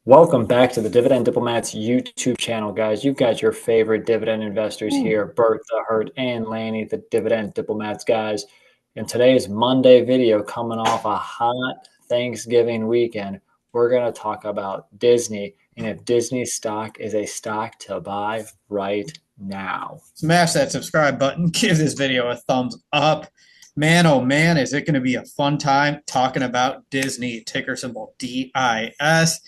Welcome back to the Dividend Diplomats YouTube channel, guys. You've got your favorite dividend investors here, Bert, the Hurt, and Lanny, the Dividend Diplomats, guys. In today's Monday video, coming off a hot Thanksgiving weekend, we're going to talk about Disney and if Disney stock is a stock to buy right now. Smash that subscribe button. Give this video a thumbs up. Man, oh man, is it going to be a fun time talking about Disney, ticker symbol DIS.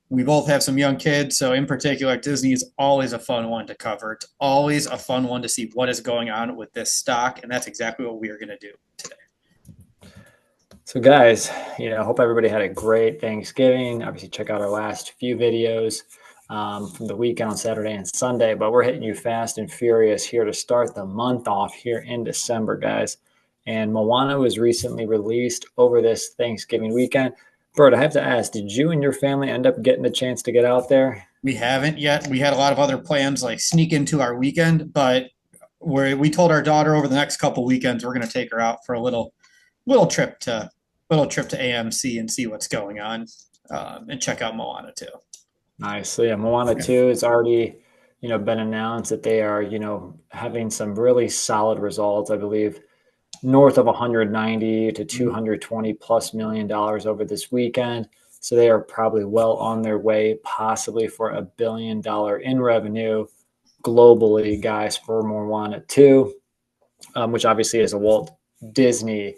We both have some young kids, so in particular, Disney is always a fun one to cover. It's always a fun one to see what is going on with this stock, and that's exactly what we are going to do today. So guys, I hope everybody had a great Thanksgiving. Obviously, check out our last few videos from the weekend on Saturday and Sunday, but we're hitting you fast and furious here to start the month off here in December, guys. And Moana was recently released over this Thanksgiving weekend. Bert, I have to ask, did you and your family end up getting the chance to get out there? We haven't yet. We had a lot of other plans like sneak into our weekend, but we told our daughter over the next couple weekends we're going to take her out for a little trip to AMC and see what's going on, and check out Moana too. Nice. So yeah, Moana 2 is already, been announced that they are, having some really solid results. I believe north of 190 to 220 plus $million over this weekend. So they are probably well on their way, possibly for $1 billion in revenue globally, guys, for Moana 2, which obviously is a Walt Disney,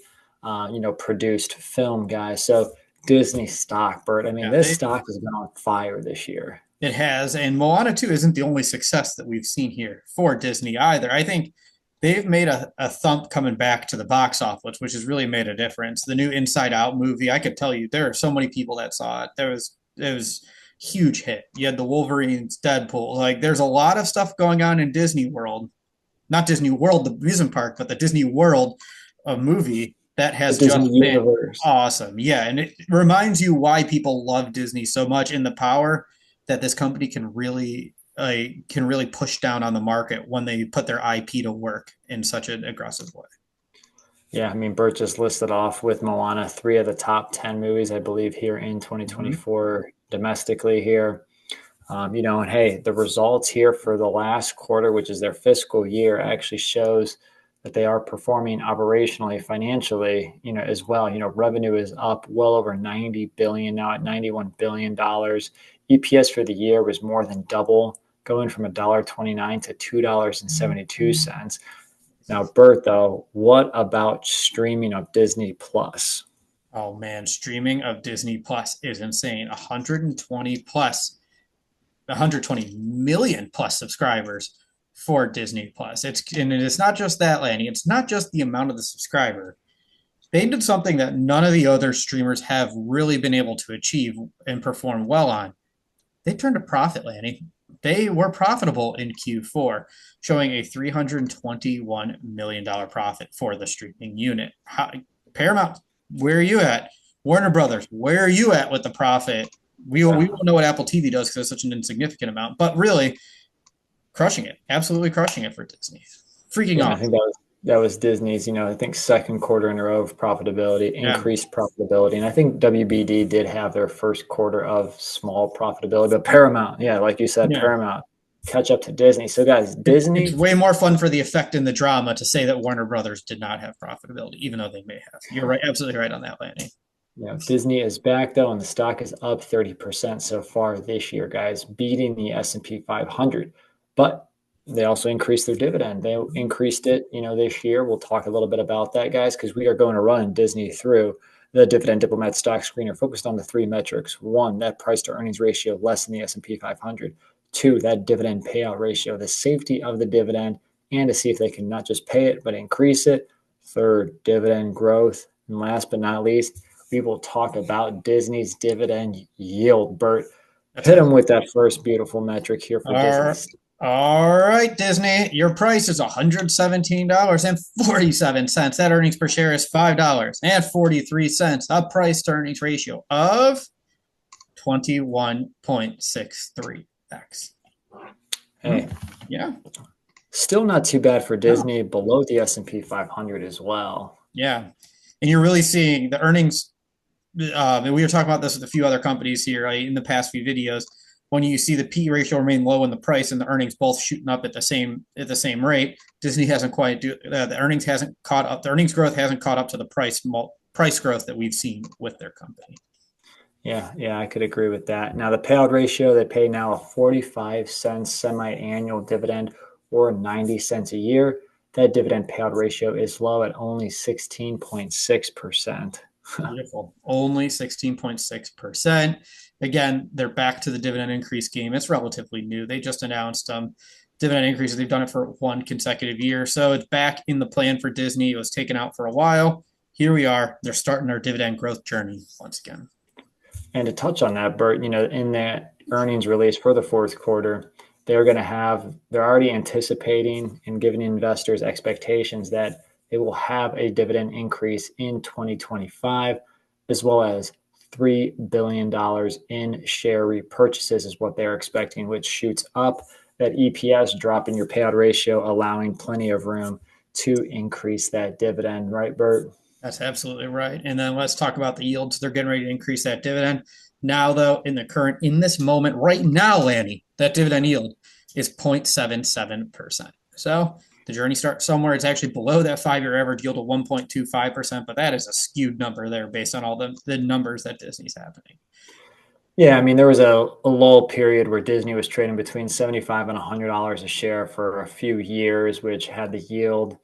produced film, guys. So Disney stock, Bert. I mean, this stock has been on fire this year. It has, and Moana 2 isn't the only success that we've seen here for Disney either. I think they've made a thump coming back to the box office, which has really made a difference. The new Inside Out movie, I could tell you, there are so many people that saw it. It was huge hit. You had the Wolverines, Deadpool. Like, there's a lot of stuff going on in Disney World, not Disney World, the amusement park, but the Disney World movie that has just been awesome. Yeah, and it reminds you why people love Disney so much and the power that this company can really push down on the market when they put their IP to work in such an aggressive way. Yeah, I mean, Bert just listed off with Moana 3 of the top 10 movies, I believe, here in 2024 domestically here. And hey, the results here for the last quarter, which is their fiscal year, actually shows that they are performing operationally, financially, as well. Revenue is up well over 90 billion now at $91 billion. EPS for the year was more than double, going from $1.29 to $2.72. Now, Bert, though, what about streaming of Disney Plus? Oh man, streaming of Disney Plus is insane. 120 million plus subscribers for Disney Plus. It's not just that, Lanny. It's not just the amount of the subscriber. They did something that none of the other streamers have really been able to achieve and perform well on. They turned a profit, Lanny. They were profitable in Q4, showing a $321 million profit for the streaming unit. Paramount, where are you at? Warner Brothers, where are you at with the profit? We won't know what Apple TV does because it's such an insignificant amount, but really crushing it, absolutely crushing it for Disney. Freaking awesome. I think that was Disney's, I think second quarter in a row of profitability, increased profitability. And I think WBD did have their first quarter of small profitability, but Paramount, like you said, Paramount catch up to Disney. So guys, Disney. It's way more fun for the effect and the drama to say that Warner Brothers did not have profitability, even though they may have. You're right, absolutely right on that, Lanny. Disney is back though, and the stock is up 30% so far this year, guys, beating the S&P 500. But they also increased their dividend. They increased it, this year. We'll talk a little bit about that, guys, because we are going to run Disney through the Dividend Diplomat stock screener focused on the three metrics. One, that price to earnings ratio less than the S&P 500. Two, that dividend payout ratio, the safety of the dividend, and to see if they can not just pay it, but increase it. Third, dividend growth. And last but not least, we will talk about Disney's dividend yield. Bert, hit them with that first beautiful metric here for Disney. All right, Disney, your price is $117.47. That earnings per share is $5.43. A price to earnings ratio of 21.63x. Hey, yeah, still not too bad for Disney. Below the S&P 500 as well. Yeah, and you're really seeing the earnings and we were talking about this with a few other companies here, right, in the past few videos. When you see the P ratio remain low and the price and the earnings both shooting up at the same rate, Disney hasn't quite the earnings hasn't caught up. The earnings growth hasn't caught up to the price growth that we've seen with their company. Yeah, I could agree with that. Now, the payout ratio, they pay now a 45 cents semi-annual dividend or 90 cents a year. That dividend payout ratio is low at only 16.6%. Beautiful. Only 16.6%. Again, they're back to the dividend increase game. It's relatively new. They just announced dividend increases. They've done it for one consecutive year. So it's back in the plan for Disney. It was taken out for a while. Here we are. They're starting their dividend growth journey once again. And to touch on that, Bert, in that earnings release for the fourth quarter, they're already anticipating and giving investors expectations that they will have a dividend increase in 2025, as well as $3 billion in share repurchases is what they're expecting, which shoots up that EPS, dropping your payout ratio, allowing plenty of room to increase that dividend. Right, Bert? That's absolutely right. And then let's talk about the yields. They're getting ready to increase that dividend. Now, though, in this moment, right now, Lanny, that dividend yield is 0.77%. So the journey starts somewhere. It's actually below that 5-year average yield of 1.25%, but that is a skewed number there based on all the numbers that Disney's happening. Yeah, I mean, there was a lull period where Disney was trading between 75 and $100 a share for a few years, which had the yield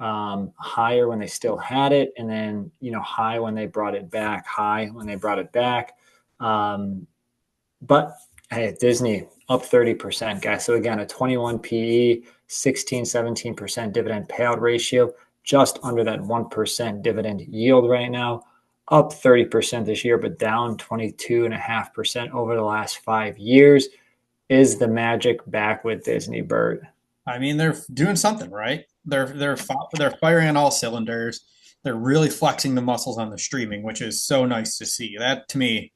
higher when they still had it, and then high when they brought it back, high when they brought it back. But hey, Disney up 30%, guys. So again, a 21 PE, 16, 17% dividend payout ratio, just under that 1% dividend yield right now. Up 30% this year, but down 22.5% over the last 5 years. Is the magic back with Disney, Bert? I mean, they're doing something right. They're firing on all cylinders. They're really flexing the muscles on the streaming, which is so nice to see. That to me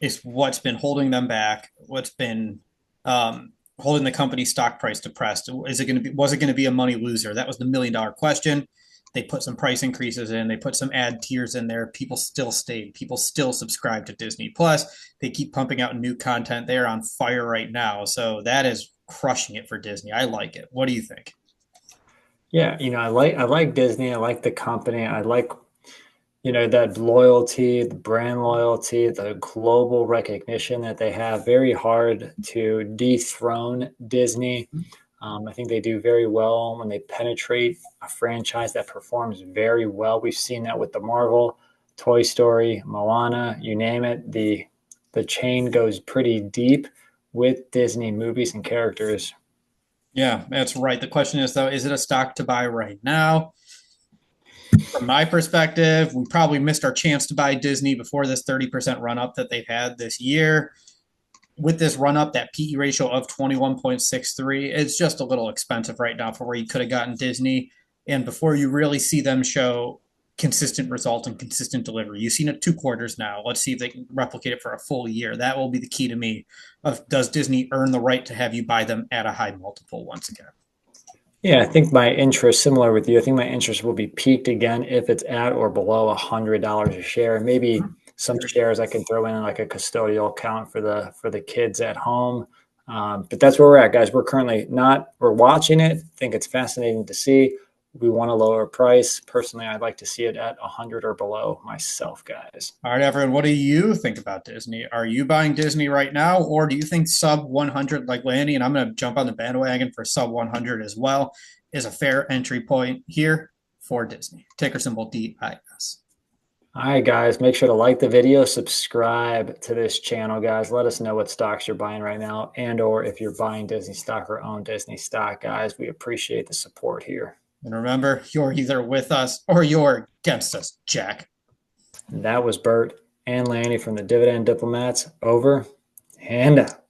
is what's been holding them back. What's been holding the company stock price depressed? Was it going to be a money loser? That was the $1 million question. They put some price increases in. They put some ad tiers in there. People still stayed. People still subscribe to Disney Plus. They keep pumping out new content. They're on fire right now. So that is crushing it for Disney. I like it. What do you think? Yeah, I like Disney. I like the company. I like that loyalty, the brand loyalty, the global recognition that they have. Very hard to dethrone Disney. I think they do very well when they penetrate a franchise that performs very well. We've seen that with the Marvel, Toy Story, Moana, you name it. The chain goes pretty deep with Disney movies and characters. Yeah, that's right. The question is, though, is it a stock to buy right now? From my perspective, we probably missed our chance to buy Disney before this 30% run up that they've had this year. With this run up, that PE ratio of 21.63, it's just a little expensive right now for where you could have gotten Disney. And before you really see them show consistent result and consistent delivery, you've seen it 2 quarters now. Let's see if they can replicate it for a full year. That will be the key to me of does Disney earn the right to have you buy them at a high multiple once again? Yeah, I think my interest, similar with you, I think my interest will be peaked again if it's at or below $100 a share. Maybe some shares I can throw in like a custodial account for the kids at home. But that's where we're at, guys. We're watching it. I think it's fascinating to see. We want a lower price. Personally, I'd like to see it at 100 or below myself, guys. All right, everyone, what do you think about Disney? Are you buying Disney right now, or do you think sub 100 like Lanny, and I'm going to jump on the bandwagon for sub 100 as well, is a fair entry point here for Disney? Ticker symbol DIS. All right, guys, make sure to like the video, subscribe to this channel, guys. Let us know what stocks you're buying right now and or if you're buying Disney stock or own Disney stock, guys. We appreciate the support here. And remember, you're either with us or you're against us, Jack. That was Bert and Lanny from the Dividend Diplomats. Over and out.